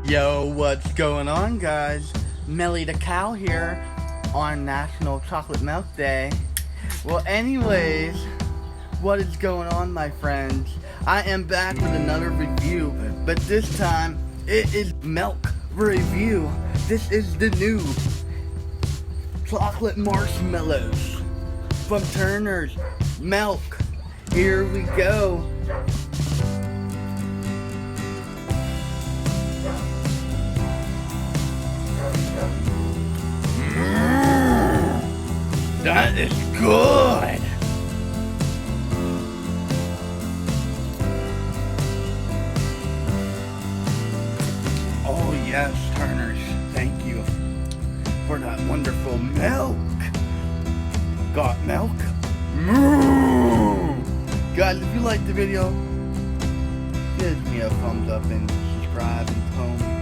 Yo, what's going on, guys? Melly the Cow here on National Chocolate Milk Day. Well, anyways, what is going on, my friends? I am back with another review, but this time it is milk review. This is the new chocolate marshmallows from Turner's Milk. Here we go. That is good. Oh yes, Turners, thank you for that wonderful milk. Got milk? Guys, if you liked the video, give me a thumbs up and subscribe and home.